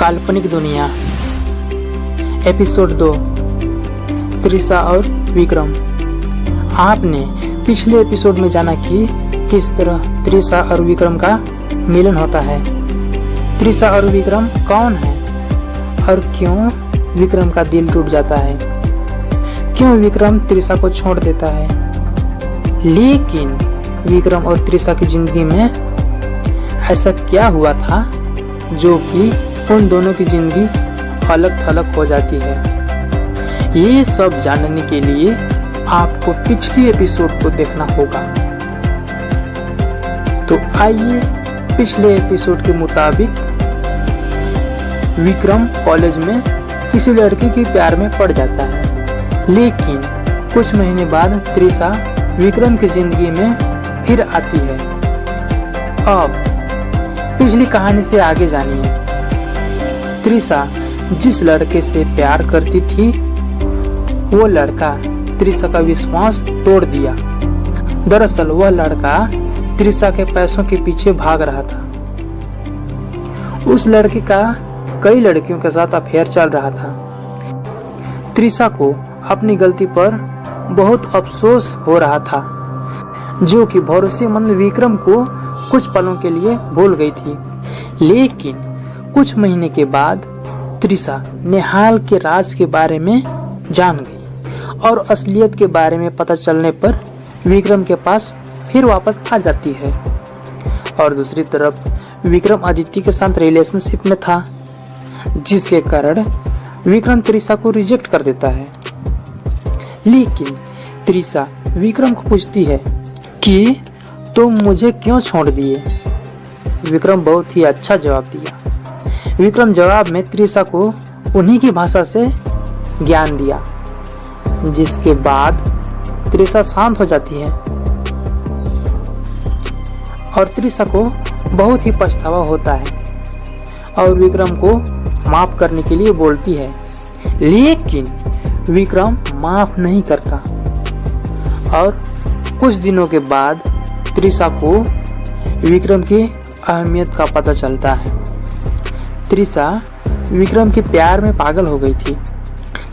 काल्पनिक दुनिया एपिसोड 2 त्रिशा और विक्रम। आपने पिछले एपिसोड में जाना कि किस तरह त्रिशा और विक्रम का मिलन होता है। त्रिशा और विक्रम कौन है और क्यों विक्रम का दिल टूट जाता है, क्यों विक्रम त्रिशा को छोड़ देता है। लेकिन विक्रम और त्रिशा की जिंदगी में ऐसा क्या हुआ था जो कि उन दोनों की जिंदगी अलग थलग हो जाती है। ये सब जानने के लिए आपको पिछली एपिसोड को देखना होगा। तो आइए पिछले एपिसोड के मुताबिक विक्रम कॉलेज में किसी लड़की के प्यार में पड़ जाता है, लेकिन कुछ महीने बाद त्रिशा विक्रम की जिंदगी में फिर आती है। अब पिछली कहानी से आगे जानिए। त्रिशा जिस लड़के से प्यार करती थी वो लड़का त्रिशा का विश्वास तोड़ दिया। दरअसल वह लड़का त्रिशा के पैसों के पीछे भाग रहा था। उस लड़के का कई लड़कियों के साथ अफेयर चल रहा था। त्रिशा को अपनी गलती पर बहुत अफसोस हो रहा था, जो कि भरोसेमंद विक्रम को कुछ पलों के लिए भूल गई थी। लेकिन कुछ महीने के बाद त्रिशा नेहाल के राज के बारे में जान गई और असलियत के बारे में पता चलने पर विक्रम के पास फिर वापस आ जाती है। और दूसरी तरफ विक्रम अदिति के साथ रिलेशनशिप में था, जिसके कारण विक्रम त्रिशा को रिजेक्ट कर देता है। लेकिन त्रिशा विक्रम को पूछती है कि तुम मुझे क्यों छोड़ दिए। विक्रम बहुत ही अच्छा जवाब दिया। विक्रम जवाब में त्रिशा को उन्हीं की भाषा से ज्ञान दिया, जिसके बाद त्रिशा शांत हो जाती है और त्रिशा को बहुत ही पछतावा होता है और विक्रम को माफ करने के लिए बोलती है। लेकिन विक्रम माफ नहीं करता और कुछ दिनों के बाद त्रिशा को विक्रम की अहमियत का पता चलता है। त्रिशा विक्रम के प्यार में पागल हो गई थी।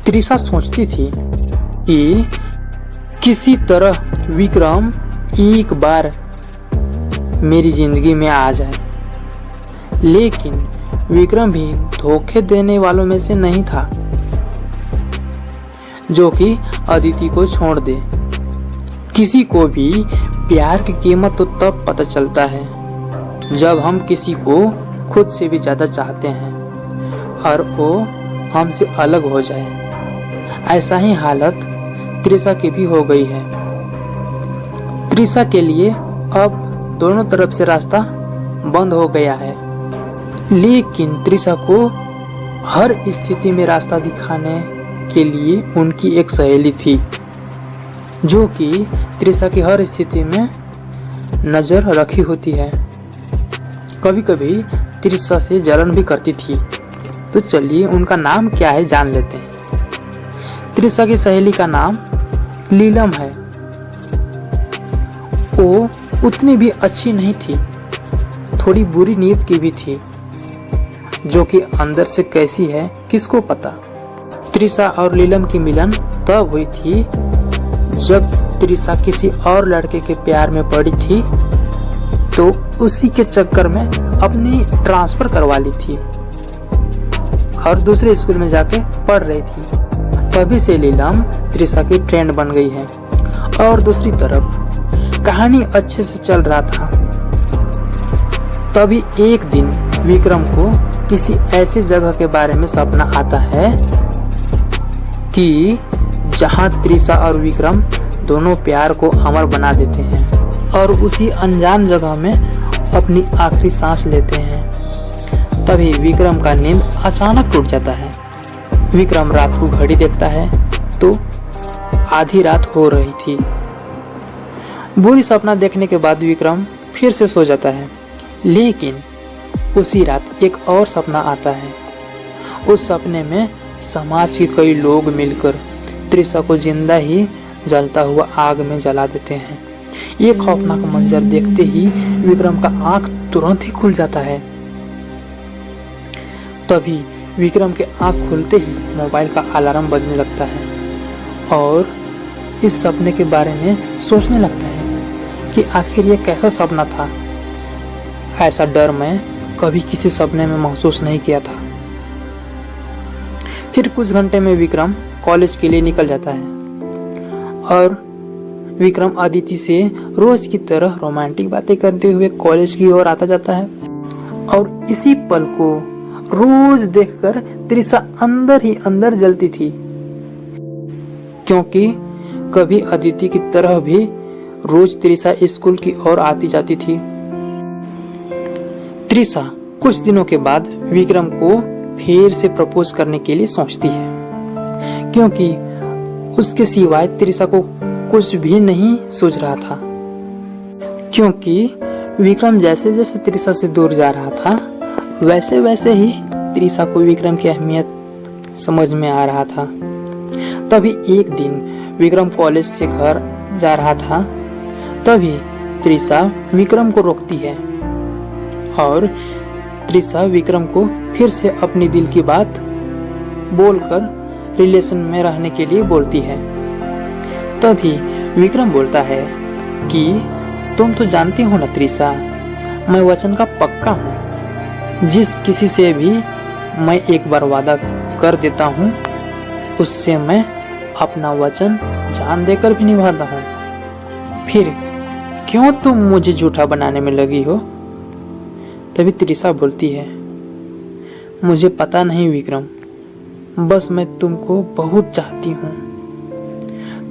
त्रिशा सोचती थी कि किसी तरह विक्रम एक बार मेरी जिंदगी में आ जाए, लेकिन विक्रम भी धोखे देने वालों में से नहीं था जो कि अदिति को छोड़ दे। किसी को भी प्यार की कीमत तो तब पता चलता है जब हम किसी को खुद से भी ज्यादा चाहते हैं और वो हमसे अलग हो जाए। ऐसा ही हालत त्रिशा की भी हो गई है। त्रिशा के लिए अब दोनों तरफ से रास्ता बंद हो गया है, लेकिन त्रिशा को हर स्थिति में रास्ता दिखाने के लिए उनकी एक सहेली थी, जो कि त्रिशा की हर स्थिति में नजर रखी होती है। कभी कभी त्रिशा से जलन भी करती थी। तो चलिए उनका नाम क्या है जान लेते हैं। त्रिशा की सहेली का नाम लीलम है। वो उतनी भी अच्छी नहीं थी, थोड़ी बुरी नीयत की भी थी, जो कि अंदर से कैसी है किसको पता। त्रिशा और लीलम की मिलन तब हुई थी जब त्रिशा किसी और लड़के के प्यार में पड़ी थी, तो उसी के चक्कर में अपनी ट्रांसफर करवा ली थी और दूसरे स्कूल में जाके पढ़ रही थी। तभी से लीलम त्रिशा की फ्रेंड बन गई है। और दूसरी तरफ कहानी अच्छे से चल रहा था। तभी एक दिन विक्रम को किसी ऐसी जगह के बारे में सपना आता है कि जहां त्रिशा और विक्रम दोनों प्यार को अमर बना देते हैं और उसी अनजान जगह में अपनी आखिरी सांस लेते हैं। तभी विक्रम का नींद अचानक टूट जाता है। विक्रम रात को घड़ी देखता है तो आधी रात हो रही थी। बुरी सपना देखने के बाद विक्रम फिर से सो जाता है, लेकिन उसी रात एक और सपना आता है। उस सपने में समाज के कई लोग मिलकर त्रिशा को जिंदा ही जलता हुआ आग में जला देते हैं। ये खौफनाक मंजर देखते ही विक्रम का आंख तुरंत ही खुल जाता है। तभी विक्रम के आंख खुलते ही मोबाइल का अलार्म बजने लगता है और इस सपने के बारे में सोचने लगता है कि आखिर ये कैसा सपना था। ऐसा डर मैं कभी किसी सपने में महसूस नहीं किया था। फिर कुछ घंटे में विक्रम कॉलेज के लिए निकल जाता है और विक्रम अदिति से रोज की तरह रोमांटिक बातें करते हुए कॉलेज की ओर आता जाता है। और इसी पल को रोज देखकर त्रिशा अंदर ही अंदर जलती थी, क्योंकि कभी अदिति की तरह भी रोज त्रिशा स्कूल की ओर आती जाती थी। त्रिशा कुछ दिनों के बाद विक्रम को फिर से प्रपोज करने के लिए सोचती है, क्योंकि उसके सिवाय त्रिशा को कुछ भी नहीं सूझ रहा था। क्योंकि विक्रम जैसे जैसे त्रिशा से दूर जा रहा था, वैसे वैसे ही त्रिशा को विक्रम की अहमियत समझ में आ रहा था। तभी एक दिन विक्रम कॉलेज से घर जा रहा था, तभी त्रिशा विक्रम को रोकती है और त्रिशा विक्रम को फिर से अपनी दिल की बात बोलकर रिलेशन में रहने के लिए बोलती है। तभी विक्रम बोलता है कि तुम तो जानती हो ना त्रिशा, मैं वचन का पक्का हूँ। जिस किसी से भी मैं एक बार वादा कर देता हूँ, उससे मैं अपना वचन जान देकर भी निभाता हूँ। फिर क्यों तुम मुझे झूठा बनाने में लगी हो? तभी त्रिशा बोलती है, मुझे पता नहीं विक्रम, बस मैं तुमको बहुत चाहती हूँ।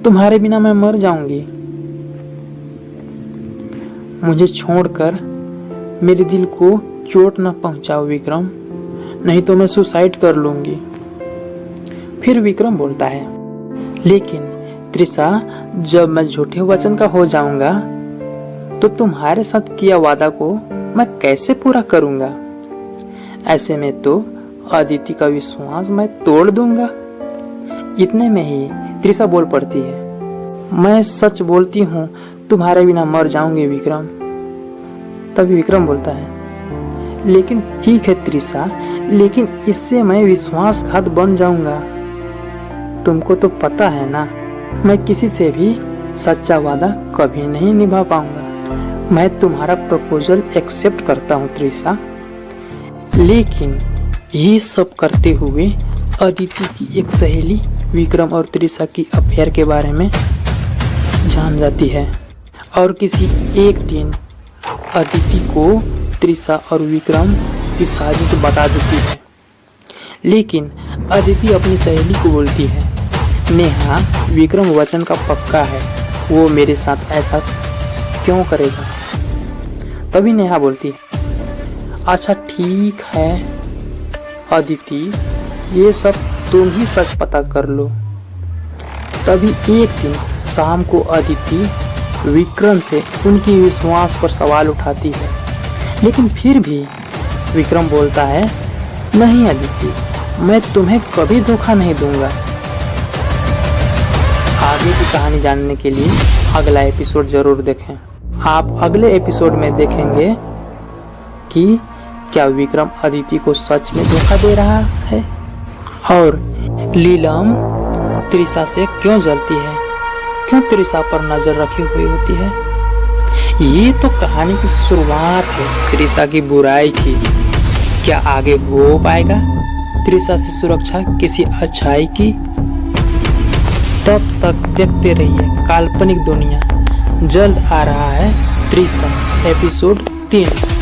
तुम्हारे बिना मैं मर जाऊंगी। मुझे छोड़कर मेरे दिल को चोट न पहुंचाओ विक्रम, नहीं तो मैं सुसाइड कर लूंगी। फिर विक्रम बोलता है, लेकिन त्रिशा, जब मैं झूठे वचन का हो जाऊंगा तो तुम्हारे साथ किया वादा को मैं कैसे पूरा करूंगा? ऐसे में तो अदिति का विश्वास मैं तोड़ दूंगा। इतने में ही त्रिशा बोल पड़ती है, मैं सच बोलती हूँ, तुम्हारे बिना मर जाऊंगी विक्रम। तभी विक्रम बोलता है, लेकिन ठीक है त्रिशा, लेकिन इससे मैं विश्वासघात बन जाऊंगा। तुमको तो पता है ना, मैं किसी से भी सच्चा वादा कभी नहीं निभा पाऊंगा। मैं तुम्हारा प्रपोजल एक्सेप्ट करता हूँ त्रिशा, लेकिन ये सब करते हुए अदिति की एक सहेली विक्रम और त्रिशा की अफेयर के बारे में जान जाती है और किसी एक दिन अदिति को त्रिशा और विक्रम की साजिश बता देती है। लेकिन अदिति अपनी सहेली को बोलती है, नेहा, विक्रम वचन का पक्का है, वो मेरे साथ ऐसा क्यों करेगा? तभी नेहा बोलती है, अच्छा ठीक है अदिति, ये सब तुम ही सच पता कर लो। तभी एक दिन शाम को अदिति विक्रम से उनकी विश्वास पर सवाल उठाती है, लेकिन फिर भी विक्रम बोलता है, नहीं अदिति, मैं तुम्हें कभी धोखा नहीं दूंगा। आगे की कहानी जानने के लिए अगला एपिसोड जरूर देखें। आप अगले एपिसोड में देखेंगे कि क्या विक्रम अदिति को सच में धोखा दे रहा है और लीलम त्रिशा से क्यों जलती है, क्यों त्रिशा पर नजर रखी हुई होती है। ये तो कहानी की शुरुआत है त्रिशा की बुराई की। क्या आगे हो पाएगा त्रिशा से सुरक्षा किसी अच्छाई की? तब तक देखते रहिए काल्पनिक दुनिया। जल्द आ रहा है त्रिशा एपिसोड 3।